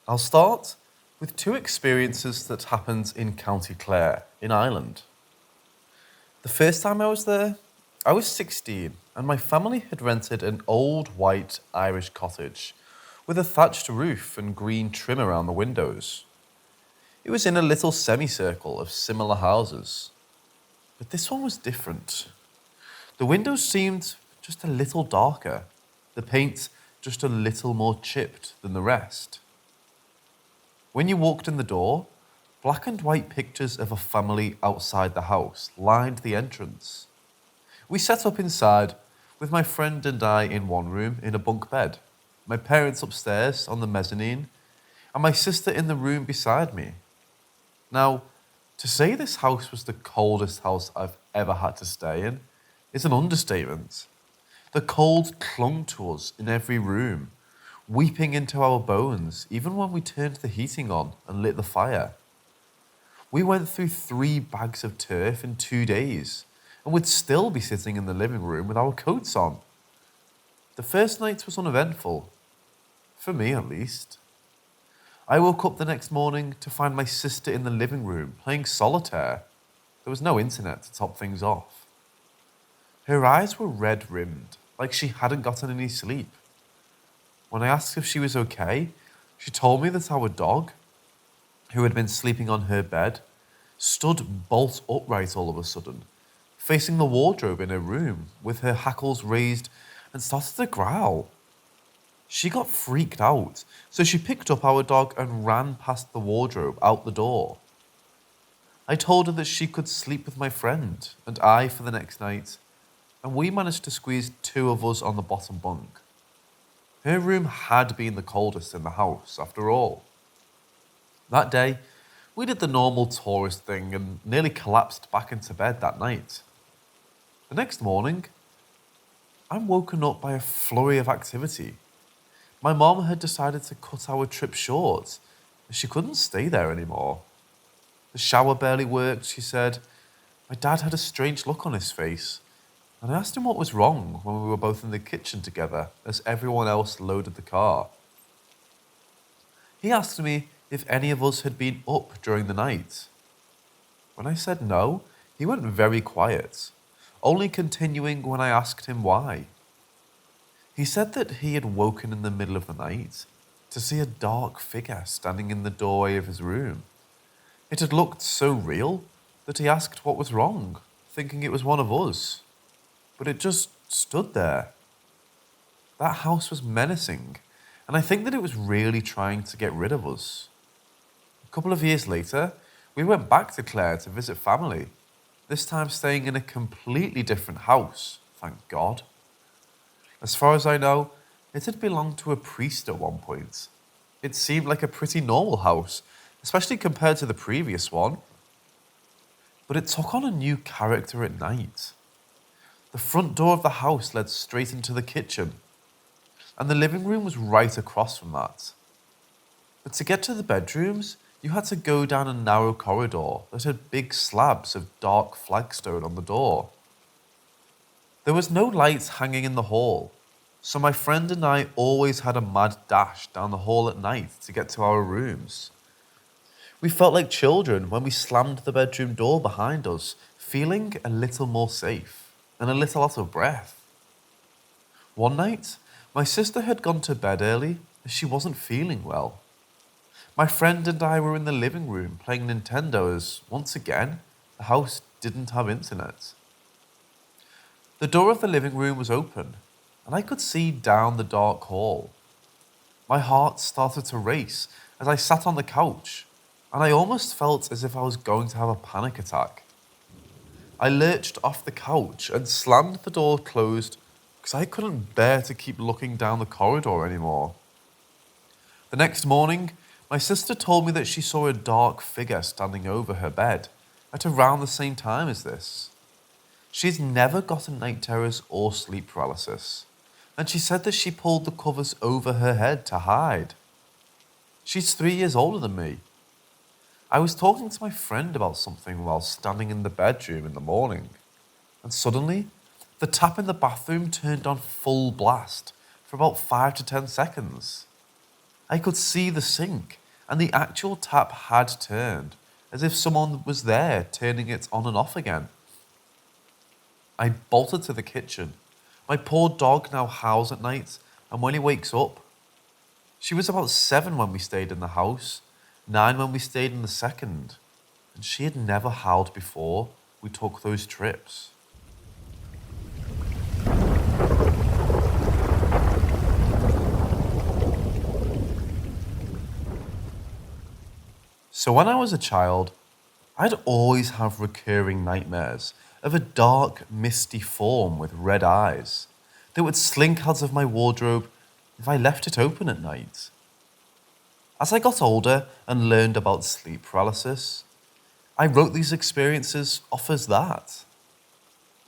I'll start with two experiences that happened in County Clare in Ireland. The first time I was there, I was 16 and my family had rented an old white Irish cottage with a thatched roof and green trim around the windows. It was in a little semicircle of similar houses, but this one was different. The windows seemed just a little darker, the paint just a little more chipped than the rest. When you walked in the door, black and white pictures of a family outside the house lined the entrance. We set up inside, with my friend and I in one room in a bunk bed, my parents upstairs on the mezzanine, and my sister in the room beside me. Now, to say this house was the coldest house I've ever had to stay in is an understatement. The cold clung to us in every room, weeping into our bones even when we turned the heating on and lit the fire. We went through 3 bags of turf in 2 days, and would still be sitting in the living room with our coats on. The first night was uneventful, for me at least. I woke up the next morning to find my sister in the living room playing solitaire. There was no internet to top things off. Her eyes were red rimmed, like she hadn't gotten any sleep. When I asked if she was okay, she told me that our dog, who had been sleeping on her bed, stood bolt upright all of a sudden, facing the wardrobe in her room, with her hackles raised, and started to growl. She got freaked out, so she picked up our dog and ran past the wardrobe out the door. I told her that she could sleep with my friend and I for the next night, and we managed to squeeze 2 of us on the bottom bunk. Her room had been the coldest in the house, after all. That day, we did the normal tourist thing and nearly collapsed back into bed that night. The next morning, I'm woken up by a flurry of activity. My mom had decided to cut our trip short, as she couldn't stay there anymore. The shower barely worked, she said. My dad had a strange look on his face, and I asked him what was wrong when we were both in the kitchen together as everyone else loaded the car. He asked me if any of us had been up during the night. When I said no, he went very quiet, only continuing when I asked him why. He said that he had woken in the middle of the night to see a dark figure standing in the doorway of his room. It had looked so real that he asked what was wrong, thinking it was one of us. But it just stood there. That house was menacing, and I think that it was really trying to get rid of us. A couple of years later, we went back to Clare to visit family, this time staying in a completely different house, thank God. As far as I know, it had belonged to a priest at one point. It seemed like a pretty normal house, especially compared to the previous one. But it took on a new character at night. The front door of the house led straight into the kitchen, and the living room was right across from that. But to get to the bedrooms, you had to go down a narrow corridor that had big slabs of dark flagstone on the door. There was no light hanging in the hall, so my friend and I always had a mad dash down the hall at night to get to our rooms. We felt like children when we slammed the bedroom door behind us, feeling a little more safe and a little out of breath. One night, my sister had gone to bed early as she wasn't feeling well. My friend and I were in the living room playing Nintendo as, once again, the house didn't have internet. The door of the living room was open, and I could see down the dark hall. My heart started to race as I sat on the couch, and I almost felt as if I was going to have a panic attack. I lurched off the couch and slammed the door closed because I couldn't bear to keep looking down the corridor anymore. The next morning, my sister told me that she saw a dark figure standing over her bed at around the same time as this. She's never gotten night terrors or sleep paralysis, and she said that she pulled the covers over her head to hide. She's 3 years older than me. I was talking to my friend about something while standing in the bedroom in the morning, and suddenly, the tap in the bathroom turned on full blast for about 5 to 10 seconds. I could see the sink, and the actual tap had turned, as if someone was there turning it on and off again. I bolted to the kitchen. My poor dog now howls at night, and when he wakes up, she was about 7 when we stayed in the house, 9 when we stayed in the second, and she had never howled before we took those trips. So when I was a child, I'd always have recurring nightmares of a dark, misty form with red eyes that would slink out of my wardrobe if I left it open at night. As I got older and learned about sleep paralysis, I wrote these experiences off as that.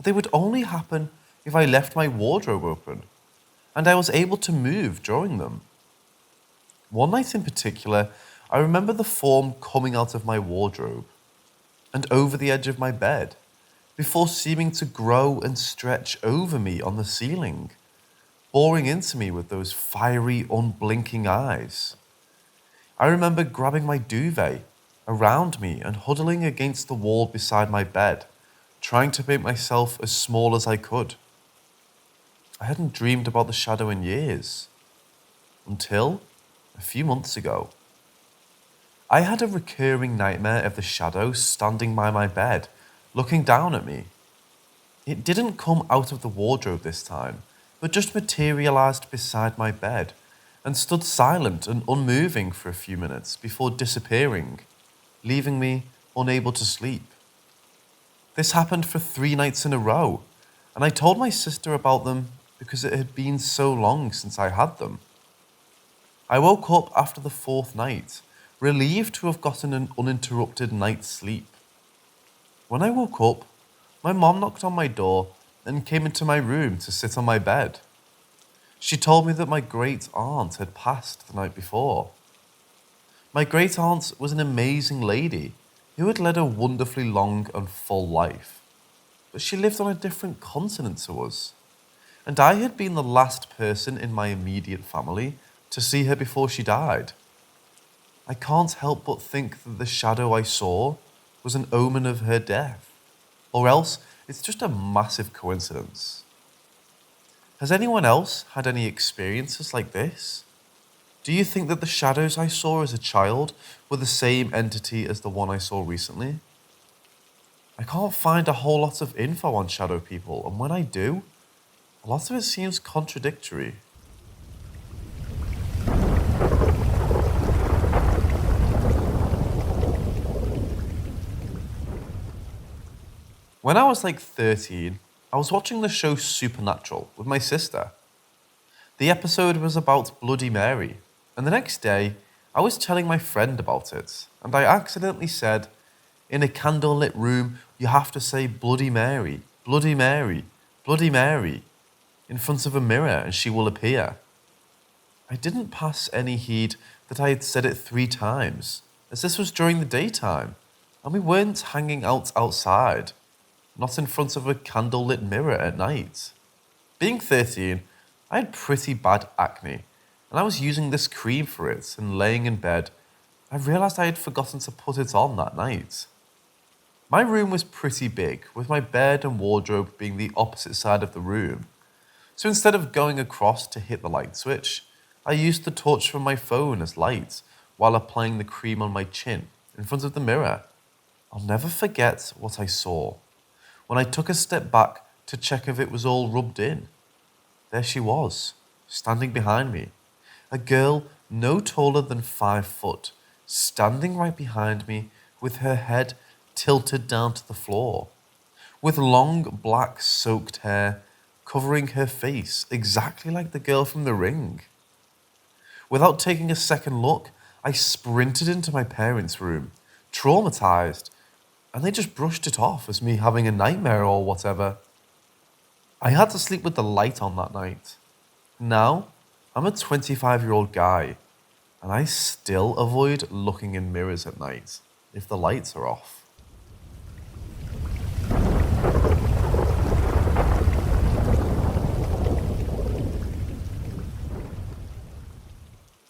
They would only happen if I left my wardrobe open and I was able to move during them. One night in particular, I remember the form coming out of my wardrobe and over the edge of my bed before seeming to grow and stretch over me on the ceiling, boring into me with those fiery, unblinking eyes. I remember grabbing my duvet around me and huddling against the wall beside my bed, trying to make myself as small as I could. I hadn't dreamed about the shadow in years, until a few months ago. I had a recurring nightmare of the shadow standing by my bed, looking down at me. It didn't come out of the wardrobe this time, but just materialized beside my bed and stood silent and unmoving for a few minutes before disappearing, leaving me unable to sleep. This happened for 3 nights in a row, and I told my sister about them because it had been so long since I had them. I woke up after the 4th night, relieved to have gotten an uninterrupted night's sleep. When I woke up, my mom knocked on my door and came into my room to sit on my bed. She told me that my great aunt had passed the night before. My great aunt was an amazing lady who had led a wonderfully long and full life, but she lived on a different continent to us, and I had been the last person in my immediate family to see her before she died. I can't help but think that the shadow I saw was an omen of her death, or else it's just a massive coincidence. Has anyone else had any experiences like this? Do you think that the shadows I saw as a child were the same entity as the one I saw recently? I can't find a whole lot of info on shadow people, and when I do, a lot of it seems contradictory. When I was like 13, I was watching the show Supernatural with my sister. The episode was about Bloody Mary, and the next day, I was telling my friend about it, and I accidentally said, "In a candlelit room, you have to say Bloody Mary, Bloody Mary, Bloody Mary, in front of a mirror, and she will appear." I didn't pass any heed that I had said it 3 times, as this was during the daytime, and we weren't hanging out outside, not in front of a candlelit mirror at night. Being 13, I had pretty bad acne, and I was using this cream for it, and laying in bed, I realized I had forgotten to put it on that night. My room was pretty big, with my bed and wardrobe being the opposite side of the room. So instead of going across to hit the light switch, I used the torch from my phone as light while applying the cream on my chin in front of the mirror. I'll never forget what I saw when I took a step back to check if it was all rubbed in. There she was, standing behind me, a girl no taller than 5 foot, standing right behind me with her head tilted down to the floor, with long black soaked hair covering her face exactly like the girl from The Ring. Without taking a second look, I sprinted into my parents' room, traumatized, and they just brushed it off as me having a nightmare or whatever. I had to sleep with the light on that night. Now, I'm a 25-year-old guy, and I still avoid looking in mirrors at night if the lights are off.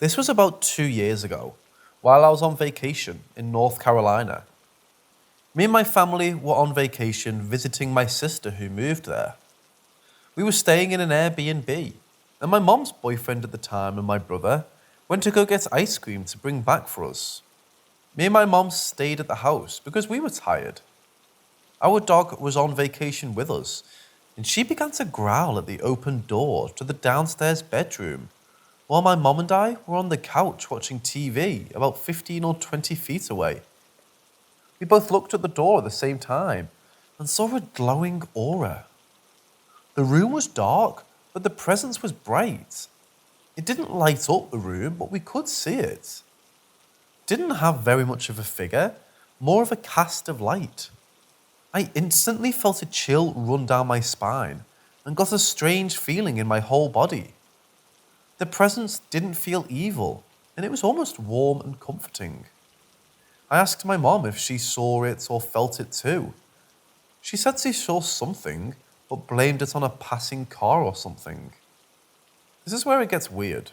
This was about 2 years ago, while I was on vacation in North Carolina. Me and my family were on vacation visiting my sister who moved there. We were staying in an Airbnb, and my mom's boyfriend at the time and my brother went to go get ice cream to bring back for us. Me and my mom stayed at the house because we were tired. Our dog was on vacation with us, and she began to growl at the open door to the downstairs bedroom, while my mom and I were on the couch watching TV about 15 or 20 feet away. We both looked at the door at the same time and saw a glowing aura. The room was dark, but the presence was bright. It didn't light up the room, but we could see it. Didn't have very much of a figure, more of a cast of light. I instantly felt a chill run down my spine and got a strange feeling in my whole body. The presence didn't feel evil, and it was almost warm and comforting. I asked my mom if she saw it or felt it too. She said she saw something, but blamed it on a passing car or something. This is where it gets weird.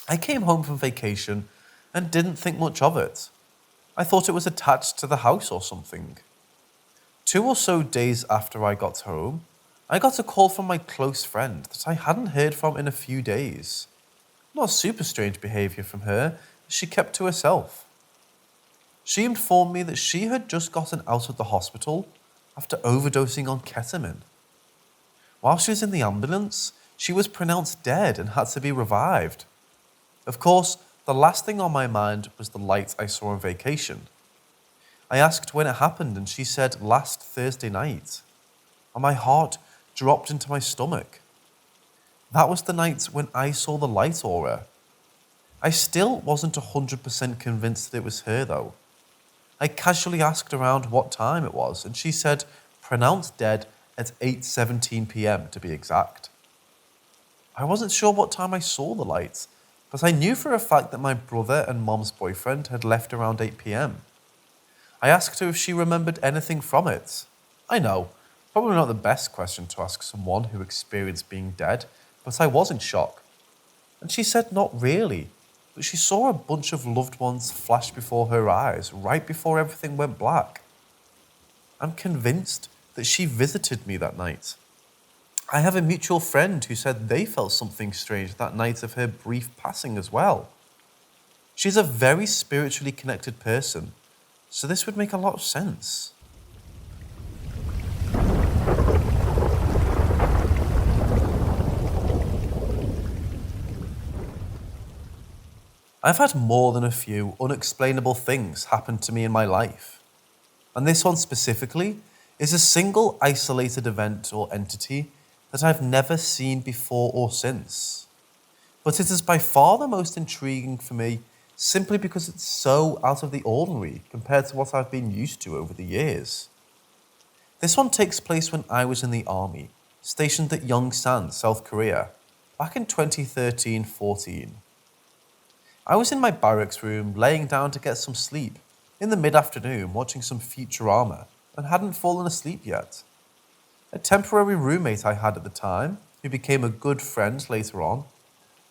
I came home from vacation and didn't think much of it. I thought it was attached to the house or something. 2 or so days after I got home, I got a call from my close friend that I hadn't heard from in a few days. Not super strange behaviour from her, she kept to herself. She informed me that she had just gotten out of the hospital after overdosing on ketamine. While she was in the ambulance, she was pronounced dead and had to be revived. Of course, the last thing on my mind was the light I saw on vacation. I asked when it happened and she said last Thursday night. And my heart dropped into my stomach. That was the night when I saw the light aura. I still wasn't 100% convinced that it was her though. I casually asked around what time it was and she said pronounced dead at 8:17 p.m. to be exact. I wasn't sure what time I saw the light, but I knew for a fact that my brother and mom's boyfriend had left around 8 p.m. I asked her if she remembered anything from it. I know, probably not the best question to ask someone who experienced being dead, but I was in shock. And she said not really, but she saw a bunch of loved ones flash before her eyes right before everything went black. I'm convinced that she visited me that night. I have a mutual friend who said they felt something strange that night of her brief passing as well. She's a very spiritually connected person, so this would make a lot of sense. I've had more than a few unexplainable things happen to me in my life. And this one specifically is a single isolated event or entity that I've never seen before or since. But it is by far the most intriguing for me simply because it's so out of the ordinary compared to what I've been used to over the years. This one takes place when I was in the army, stationed at Yongsan, South Korea, back in 2013-14. I was in my barracks room laying down to get some sleep in the mid-afternoon watching some Futurama and hadn't fallen asleep yet. A temporary roommate I had at the time, who became a good friend later on,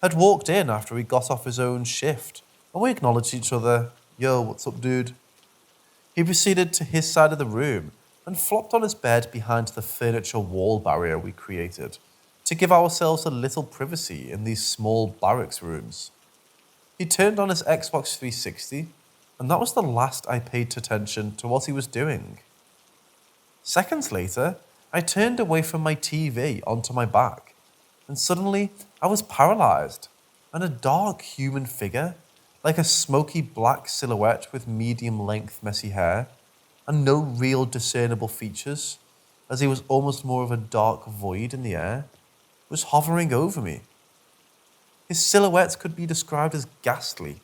had walked in after he got off his own shift and we acknowledged each other. "Yo, what's up, dude?" He proceeded to his side of the room and flopped on his bed behind the furniture wall barrier we created to give ourselves a little privacy in these small barracks rooms. He turned on his Xbox 360, and that was the last I paid attention to what he was doing. Seconds later, I turned away from my TV onto my back, and suddenly I was paralyzed, and a dark human figure, like a smoky black silhouette with medium-length messy hair, and no real discernible features, as he was almost more of a dark void in the air, was hovering over me. His silhouette could be described as ghastly,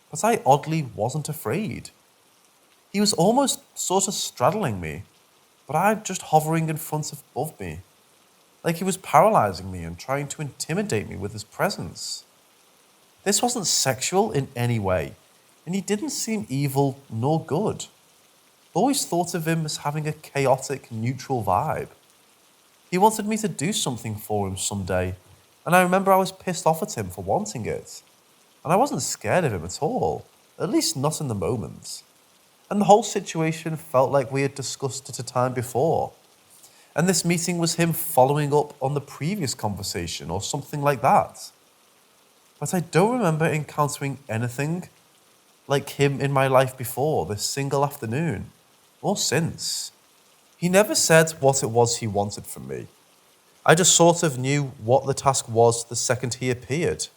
but I oddly wasn't afraid. He was almost sort of straddling me, but I'm just hovering in front of above me, like he was paralyzing me and trying to intimidate me with his presence. This wasn't sexual in any way, and he didn't seem evil nor good. Always thought of him as having a chaotic, neutral vibe. He wanted me to do something for him someday, and I remember I was pissed off at him for wanting it. and I wasn't scared of him at all, at least not in the moment. And the whole situation felt like we had discussed it a time before. And this meeting was him following up on the previous conversation or something like that. But I don't remember encountering anything like him in my life before this single afternoon, or since. He never said what it was he wanted from me. I just sort of knew what the task was the second he appeared.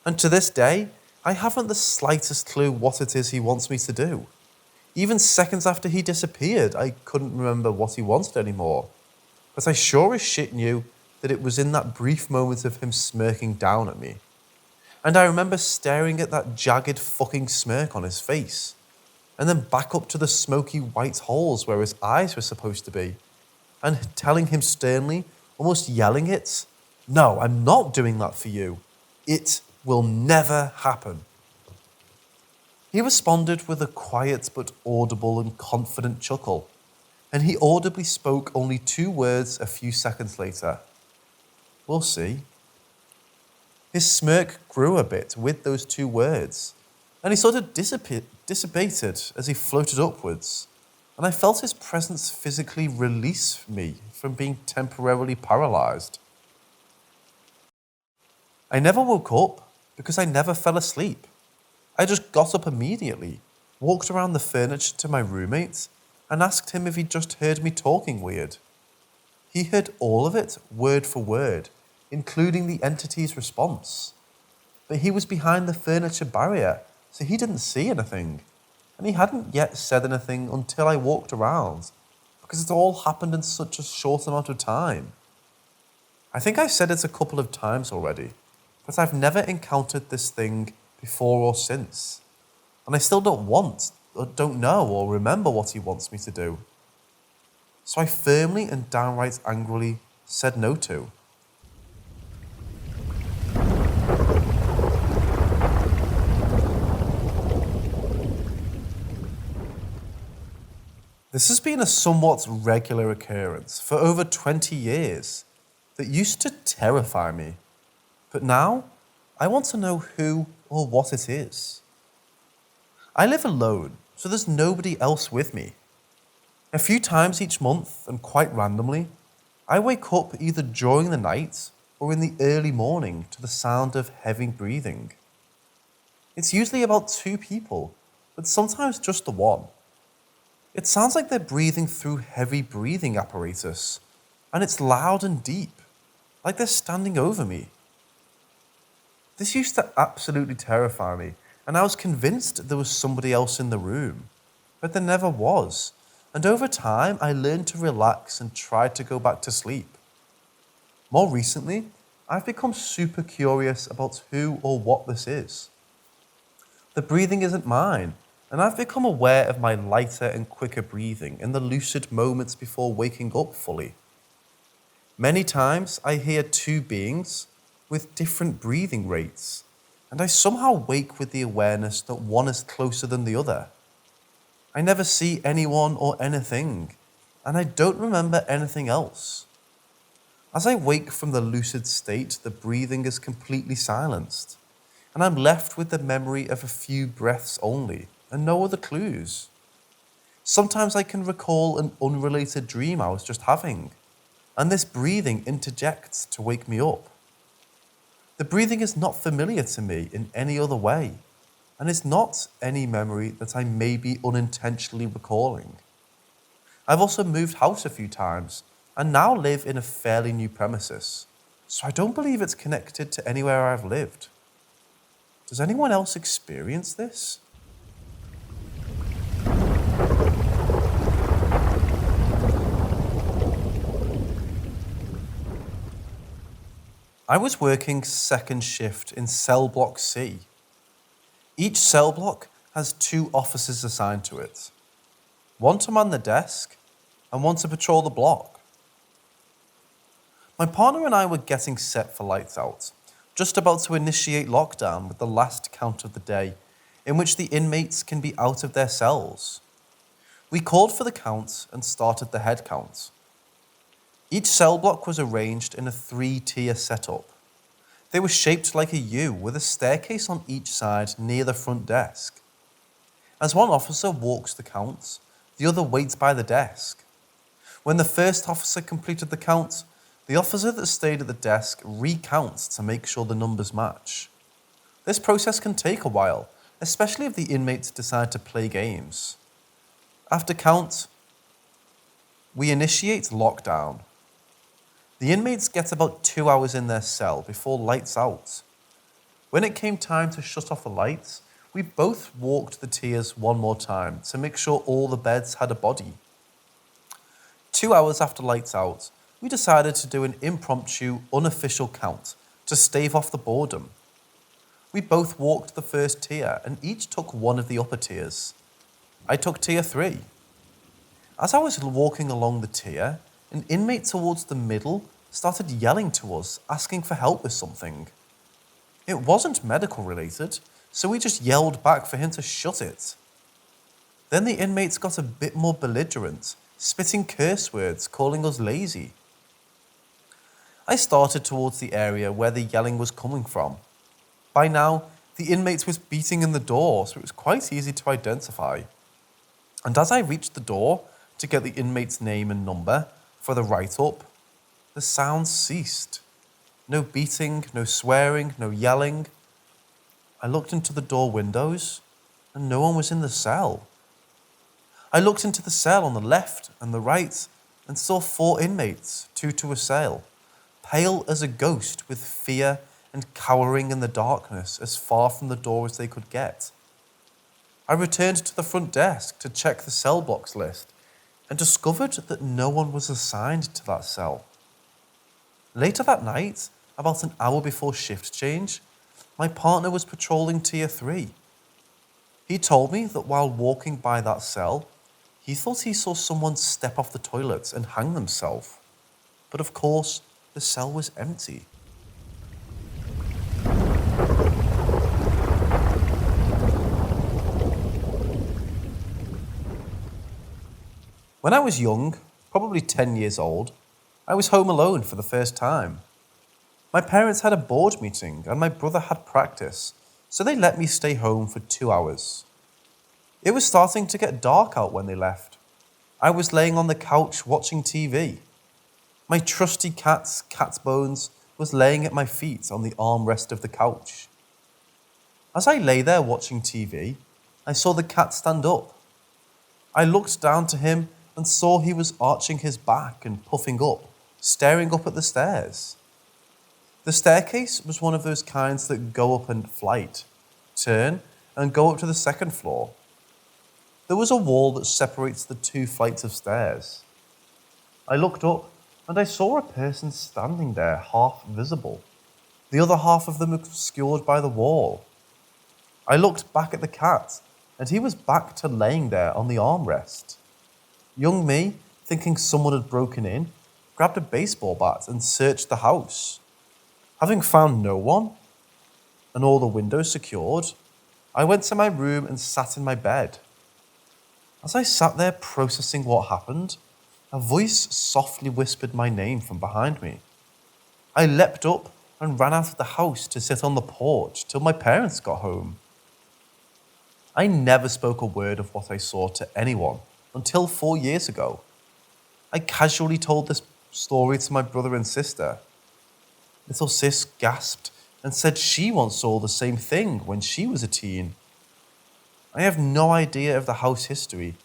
And to this day, I haven't the slightest clue what it is he wants me to do. Even seconds after he disappeared, I couldn't remember what he wanted anymore. But I sure as shit knew that it was in that brief moment of him smirking down at me. And I remember staring at that jagged fucking smirk on his face, and then back up to the smoky white holes where his eyes were supposed to be, and telling him sternly, almost yelling it, "No, I'm not doing that for you. It will never happen." He responded with a quiet but audible and confident chuckle, and he audibly spoke only 2 words a few seconds later. "We'll see." His smirk grew a bit with those 2 words, and he sort of dissipated as he floated upwards, and I felt his presence physically release me from being temporarily paralyzed. I never woke up because I never fell asleep. I just got up immediately, walked around the furniture to my roommate, and asked him if he'd just heard me talking weird. He heard all of it, word for word, including the entity's response. But he was behind the furniture barrier, so he didn't see anything. And he hadn't yet said anything until I walked around, because it all happened in such a short amount of time. I think I've said it a couple of times already, but I've never encountered this thing before or since. And I still don't want, or don't know, or remember what he wants me to do. So I firmly and downright angrily said no to. This has been a somewhat regular occurrence for over 20 years that used to terrify me. But now, I want to know who or what it is. I live alone, so there's nobody else with me. A few times each month, and quite randomly, I wake up either during the night or in the early morning to the sound of heavy breathing. It's usually about 2 people, but sometimes just the one. It sounds like they're breathing through heavy breathing apparatus, and it's loud and deep, like they're standing over me. This used to absolutely terrify me, and I was convinced there was somebody else in the room, but there never was. And over time, I learned to relax and tried to go back to sleep. More recently, I've become super curious about who or what this is. The breathing isn't mine, and I've become aware of my lighter and quicker breathing in the lucid moments before waking up fully. Many times I hear 2 beings with different breathing rates, and I somehow wake with the awareness that one is closer than the other. I never see anyone or anything, and I don't remember anything else. As I wake from the lucid state, the breathing is completely silenced, and I'm left with the memory of a few breaths only, and no other clues. Sometimes I can recall an unrelated dream I was just having, and this breathing interjects to wake me up. The breathing is not familiar to me in any other way, and it's not any memory that I may be unintentionally recalling. I've also moved house a few times, and now live in a fairly new premises, so I don't believe it's connected to anywhere I've lived. Does anyone else experience this? I was working second shift in cell block C. Each cell block has 2 officers assigned to it. One to man the desk and one to patrol the block. My partner and I were getting set for lights out, just about to initiate lockdown with the last count of the day, in which the inmates can be out of their cells. We called for the count and started the head count. Each cell block was arranged in a 3-tier setup. They were shaped like a U with a staircase on each side near the front desk. As one officer walks the counts, the other waits by the desk. When the first officer completed the count, the officer that stayed at the desk recounts to make sure the numbers match. This process can take a while, especially if the inmates decide to play games. After count, we initiate lockdown. The inmates get about 2 hours in their cell before lights out. When it came time to shut off the lights, we both walked the tiers one more time to make sure all the beds had a body. 2 hours after lights out, we decided to do an impromptu, unofficial count to stave off the boredom. We both walked the first tier and each took one of the upper tiers. I took tier 3. As I was walking along the tier, an inmate towards the middle started yelling to us, asking for help with something. It wasn't medical related, so we just yelled back for him to shut it. Then the inmates got a bit more belligerent, spitting curse words, calling us lazy. I started towards the area where the yelling was coming from. By now, the inmate was beating in the door, so it was quite easy to identify. And as I reached the door to get the inmate's name and number for the write-up, the sounds ceased. No beating, no swearing, no yelling. I looked into the door windows, and no one was in the cell. I looked into the cell on the left and the right, and saw 4 inmates, 2 to a cell, pale as a ghost with fear and cowering in the darkness as far from the door as they could get. I returned to the front desk to check the cell box list and discovered that no one was assigned to that cell. Later that night, about an hour before shift change, my partner was patrolling tier 3. He told me that while walking by that cell, he thought he saw someone step off the toilet and hang themselves. But of course, the cell was empty. When I was young, probably 10 years old, I was home alone for the first time. My parents had a board meeting and my brother had practice, so they let me stay home for 2 hours. It was starting to get dark out when they left. I was laying on the couch watching TV. My trusty cat, Cat's Bones, was laying at my feet on the armrest of the couch. As I lay there watching TV, I saw the cat stand up. I looked down to him and saw he was arching his back and puffing up, staring up at the stairs. The staircase was one of those kinds that go up in flight, turn, and go up to the second floor. There was a wall that separates the 2 flights of stairs. I looked up and I saw a person standing there, half visible, the other half of them obscured by the wall. I looked back at the cat and he was back to laying there on the armrest. Young me, thinking someone had broken in, grabbed a baseball bat and searched the house. Having found no one and all the windows secured, I went to my room and sat in my bed. As I sat there processing what happened, a voice softly whispered my name from behind me. I leapt up and ran out of the house to sit on the porch till my parents got home. I never spoke a word of what I saw to anyone until 4 years ago. I casually told this story to my brother and sister. Little sis gasped and said she once saw the same thing when she was a teen. I have no idea of the house history,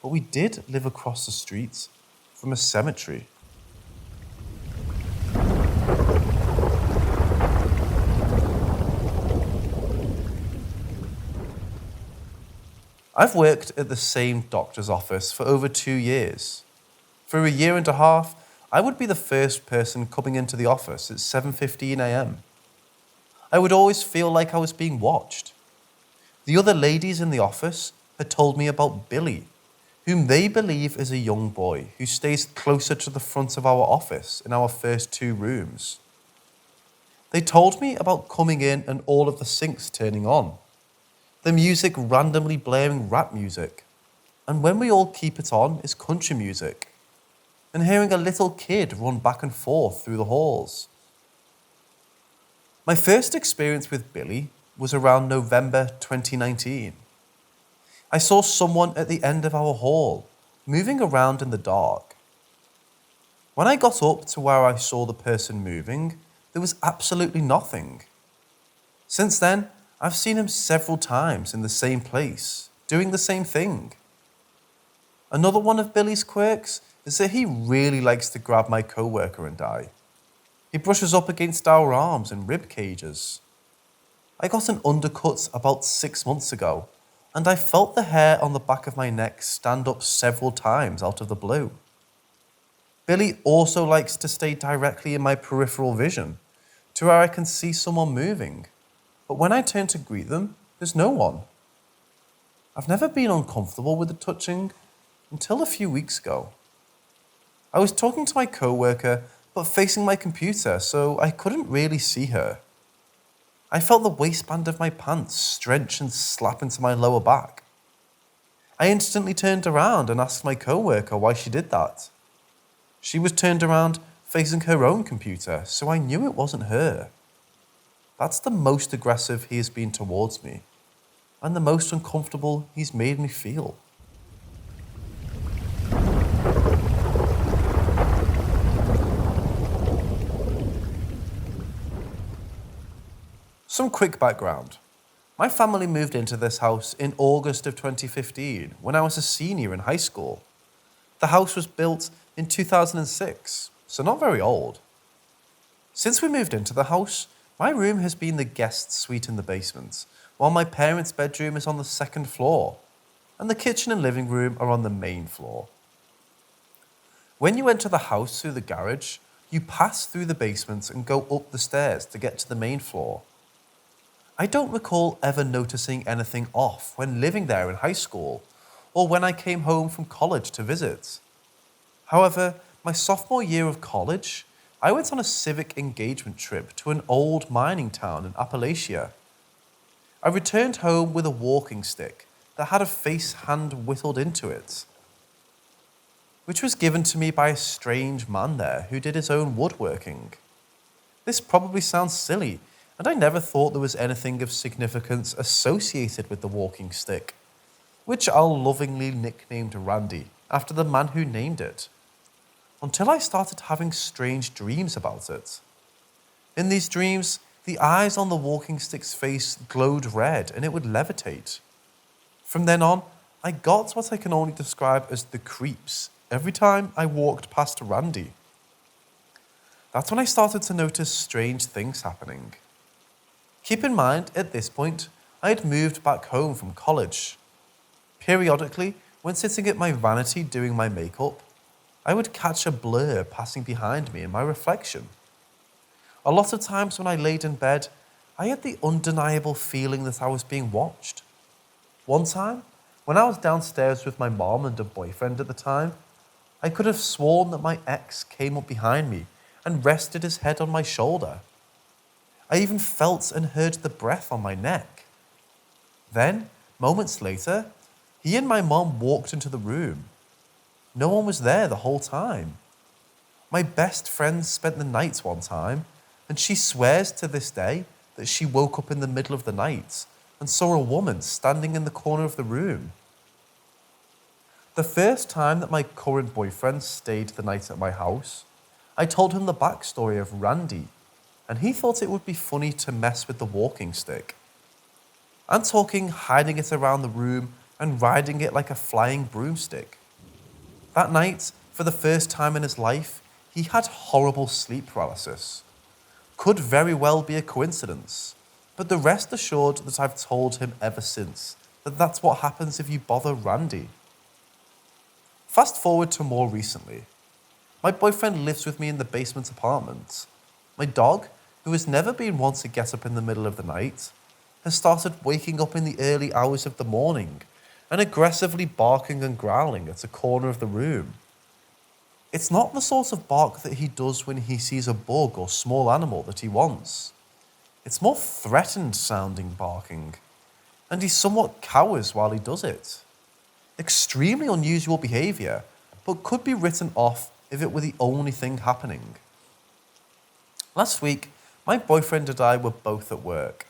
but we did live across the street from a cemetery. I've worked at the same doctor's office for over 2 years. For a year and a half, I would be the first person coming into the office at 7:15 a.m. I would always feel like I was being watched. The other ladies in the office had told me about Billy, whom they believe is a young boy who stays closer to the front of our office in our first 2 rooms. They told me about coming in and all of the sinks turning on, the music randomly blaring rap music, and when we all keep it on is country music, and hearing a little kid run back and forth through the halls. My first experience with Billy was around November 2019. I saw someone at the end of our hall, moving around in the dark. When I got up to where I saw the person moving, there was absolutely nothing. Since then, I've seen him several times in the same place, doing the same thing. Another one of Billy's quirks is that he really likes to grab my coworker and I. He brushes up against our arms and rib cages. I got an undercut about 6 months ago, and I felt the hair on the back of my neck stand up several times out of the blue. Billy also likes to stay directly in my peripheral vision, to where I can see someone moving, but when I turn to greet them, there's no one. I've never been uncomfortable with the touching until a few weeks ago. I was talking to my coworker, but facing my computer, so I couldn't really see her. I felt the waistband of my pants stretch and slap into my lower back. I instantly turned around and asked my coworker why she did that. She was turned around facing her own computer, so I knew it wasn't her. That's the most aggressive he has been towards me, and the most uncomfortable he's made me feel. Some quick background. My family moved into this house in August of 2015 when I was a senior in high school. The house was built in 2006, so not very old. Since we moved into the house, my room has been the guest suite in the basement, while my parents' bedroom is on the second floor, and the kitchen and living room are on the main floor. When you enter the house through the garage, you pass through the basement and go up the stairs to get to the main floor. I don't recall ever noticing anything off when living there in high school or when I came home from college to visit. However, my sophomore year of college, I went on a civic engagement trip to an old mining town in Appalachia. I returned home with a walking stick that had a face hand whittled into it, which was given to me by a strange man there who did his own woodworking. This probably sounds silly, and I never thought there was anything of significance associated with the walking stick, which I'll lovingly nicknamed Randy after the man who named it, until I started having strange dreams about it. In these dreams, the eyes on the walking stick's face glowed red and it would levitate. From then on, I got what I can only describe as the creeps every time I walked past Randy. That's when I started to notice strange things happening. Keep in mind, at this point, I had moved back home from college. Periodically, when sitting at my vanity doing my makeup, I would catch a blur passing behind me in my reflection. A lot of times when I laid in bed, I had the undeniable feeling that I was being watched. One time, when I was downstairs with my mom and a boyfriend at the time, I could have sworn that my ex came up behind me and rested his head on my shoulder. I even felt and heard the breath on my neck. Then, moments later, he and my mom walked into the room. No one was there the whole time. My best friend spent the night one time, and she swears to this day that she woke up in the middle of the night and saw a woman standing in the corner of the room. The first time that my current boyfriend stayed the night at my house, I told him the backstory of Randy, and he thought it would be funny to mess with the walking stick. I'm talking hiding it around the room and riding it like a flying broomstick. That night, for the first time in his life, he had horrible sleep paralysis. Could very well be a coincidence, but the rest assured that I've told him ever since that that's what happens if you bother Randy. Fast forward to more recently. My boyfriend lives with me in the basement apartment. My dog, who has never been one to get up in the middle of the night, has started waking up in the early hours of the morning and aggressively barking and growling at a corner of the room. It's not the sort of bark that he does when he sees a bug or small animal that he wants. It's more threatened sounding barking, and he somewhat cowers while he does it. Extremely unusual behaviour, but could be written off if it were the only thing happening. Last week, My boyfriend and I were both at work.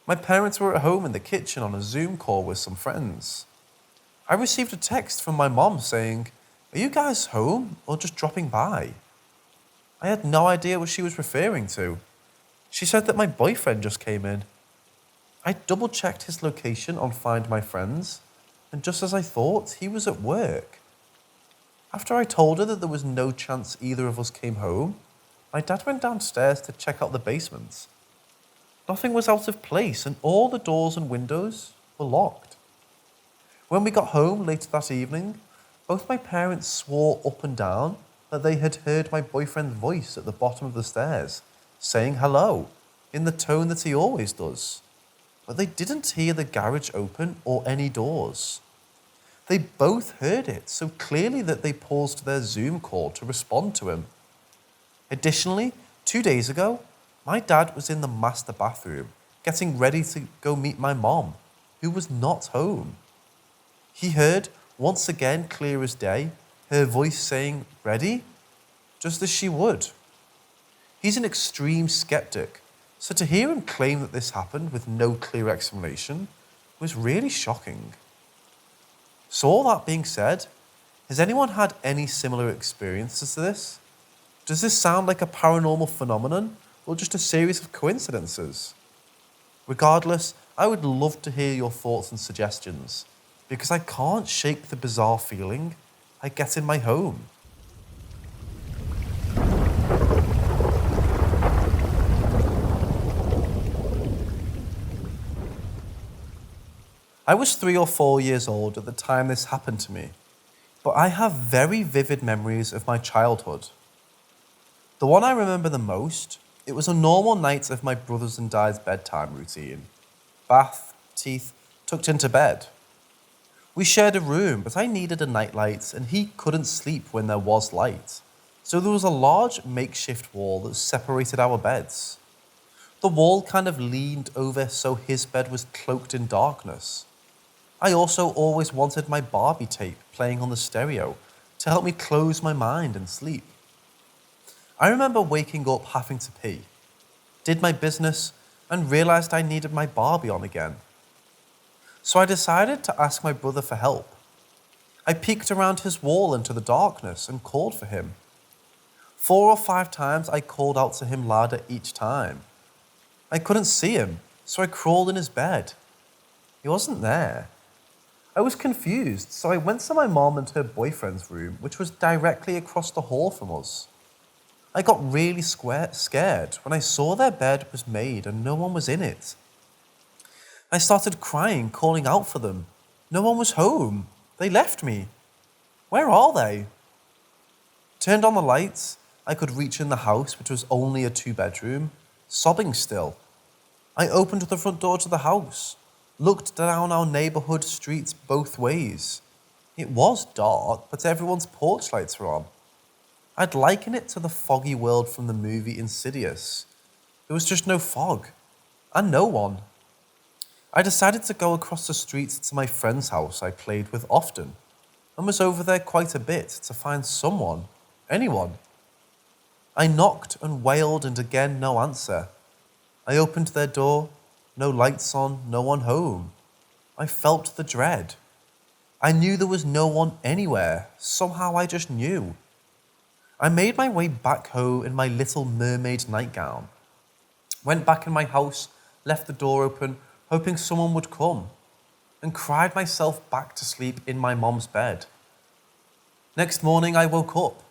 My parents were at home in the kitchen on a Zoom call with some friends. I received a text from my mom saying, "Are you guys home or just dropping by?" I had no idea what she was referring to. She said that my boyfriend just came in. I double checked his location on Find My Friends, and just as I thought, he was at work. After I told her that there was no chance either of us came home, my dad went downstairs to check out the basement. Nothing was out of place, and all the doors and windows were locked. When we got home later that evening, both my parents swore up and down that they had heard my boyfriend's voice at the bottom of the stairs, saying hello, in the tone that he always does. But they didn't hear the garage open or any doors. They both heard it so clearly that they paused their Zoom call to respond to him. Additionally, 2 days ago, my dad was in the master bathroom, getting ready to go meet my mom, who was not home. He heard, once again clear as day, her voice saying, "Ready?" just as she would. He's an extreme skeptic, so to hear him claim that this happened with no clear explanation was really shocking. So all that being said, has anyone had any similar experiences to this? Does this sound like a paranormal phenomenon or just a series of coincidences? Regardless, I would love to hear your thoughts and suggestions, because I can't shake the bizarre feeling I get in my home. I was 3 or 4 years old at the time this happened to me, but I have very vivid memories of my childhood. The one I remember the most, it was a normal night of my brothers and I's bedtime routine. Bath, teeth, tucked into bed. We shared a room, but I needed a nightlight and he couldn't sleep when there was light. So there was a large makeshift wall that separated our beds. The wall kind of leaned over so his bed was cloaked in darkness. I also always wanted my Barbie tape playing on the stereo to help me close my mind and sleep. I remember waking up having to pee, did my business, and realized I needed my Barbie on again. So I decided to ask my brother for help. I peeked around his wall into the darkness and called for him. 4 or 5 times I called out to him louder each time. I couldn't see him, so I crawled in his bed. He wasn't there. I was confused, so I went to my mom and her boyfriend's room, which was directly across the hall from us. I got really scared when I saw their bed was made and no one was in it. I started crying, calling out for them. No one was home. They left me. Where are they? Turned on the lights. I could reach in the house, which was only a 2-bedroom, sobbing still. I opened the front door to the house, looked down our neighborhood streets both ways. It was dark, but everyone's porch lights were on. I'd liken it to the foggy world from the movie Insidious. There was just no fog, and no one. I decided to go across the street to my friend's house I played with often, and was over there quite a bit to find someone, anyone. I knocked and wailed and again no answer. I opened their door, no lights on, no one home. I felt the dread. I knew there was no one anywhere. Somehow I just knew. I made my way back home in my Little Mermaid nightgown. Went back in my house, left the door open, hoping someone would come, and cried myself back to sleep in my mom's bed. Next morning I woke up.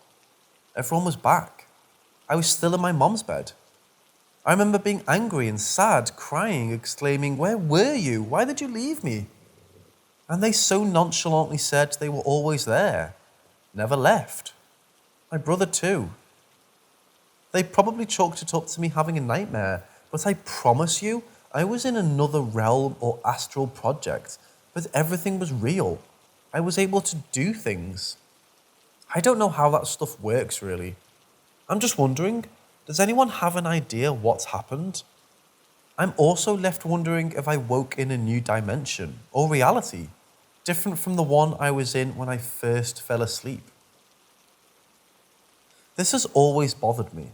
Everyone was back. I was still in my mom's bed. I remember being angry and sad, crying, exclaiming, "Where were you? Why did you leave me?" And they so nonchalantly said they were always there, never left. My brother too. They probably chalked it up to me having a nightmare, but I promise you, I was in another realm or astral project, but everything was real. I was able to do things. I don't know how that stuff works really. I'm just wondering, does anyone have an idea what's happened? I'm also left wondering if I woke in a new dimension or reality, different from the one I was in when I first fell asleep. This has always bothered me,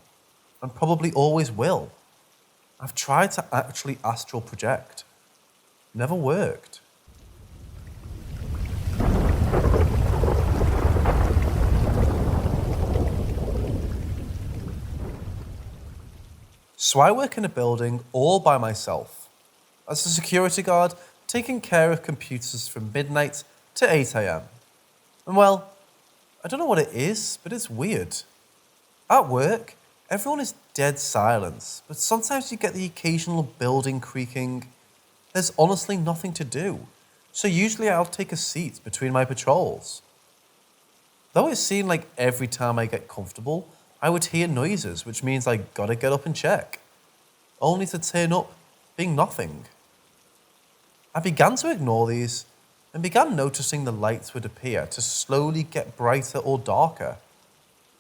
and probably always will. I've tried to actually astral project. Never worked. So I work in a building all by myself, as a security guard taking care of computers from midnight to 8 am. And well, I don't know what it is, but it's weird. At work, everyone is dead silent, but sometimes you get the occasional building creaking. There's honestly nothing to do, so usually I'll take a seat between my patrols. Though it seemed like every time I get comfortable, I would hear noises, which means I gotta get up and check, only to turn up being nothing. I began to ignore these and began noticing the lights would appear to slowly get brighter or darker.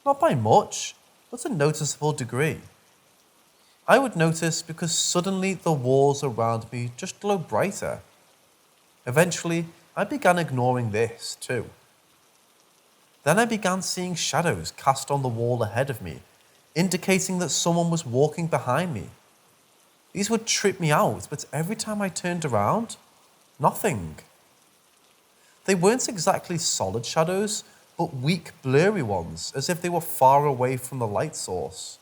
Not by much, but a noticeable degree. I would notice because suddenly the walls around me just glowed brighter. Eventually, I began ignoring this too. Then I began seeing shadows cast on the wall ahead of me, indicating that someone was walking behind me. These would trip me out, but every time I turned around, nothing. They weren't exactly solid shadows, but weak, blurry ones, as if they were far away from the light source.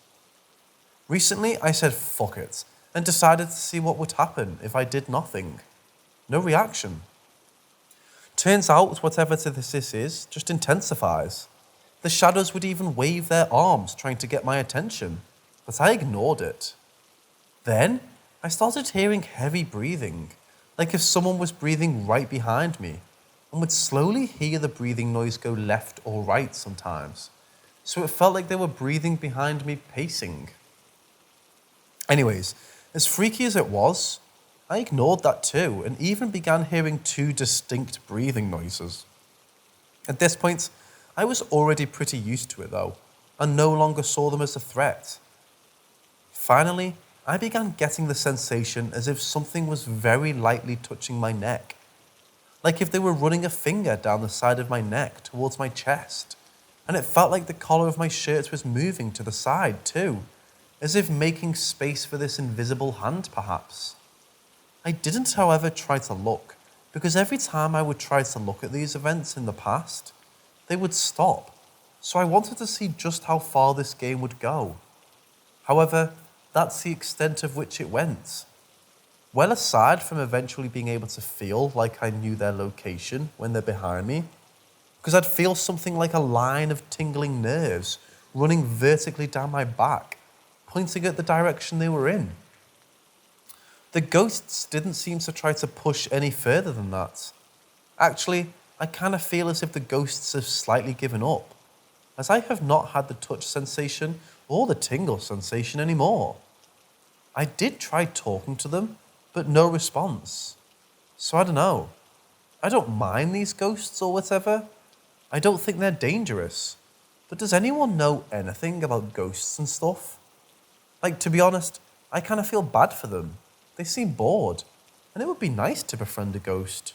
Recently, I said fuck it, and decided to see what would happen if I did nothing. No reaction. Turns out whatever this is just intensifies. The shadows would even wave their arms trying to get my attention, but I ignored it. Then, I started hearing heavy breathing, like if someone was breathing right behind me, and would slowly hear the breathing noise go left or right sometimes, so it felt like they were breathing behind me, pacing. Anyways, as freaky as it was, I ignored that too, and even began hearing two distinct breathing noises. At this point, I was already pretty used to it though, and no longer saw them as a threat. Finally, I began getting the sensation as if something was very lightly touching my neck, like if they were running a finger down the side of my neck towards my chest, and it felt like the collar of my shirt was moving to the side too, as if making space for this invisible hand perhaps. I didn't, however, try to look, because every time I would try to look at these events in the past, they would stop, so I wanted to see just how far this game would go. However, that's the extent of which it went. Well aside from eventually being able to feel like I knew their location when they're behind me, because I'd feel something like a line of tingling nerves running vertically down my back, pointing at the direction they were in. The ghosts didn't seem to try to push any further than that. Actually, I kind of feel as if the ghosts have slightly given up, as I have not had the touch sensation or the tingle sensation anymore. I did try talking to them, but no response. So I don't know. I don't mind these ghosts or whatever. I don't think they're dangerous. But does anyone know anything about ghosts and stuff? Like, to be honest, I kind of feel bad for them. They seem bored, and it would be nice to befriend a ghost.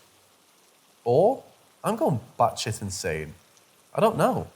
Or I'm going batshit insane. I don't know.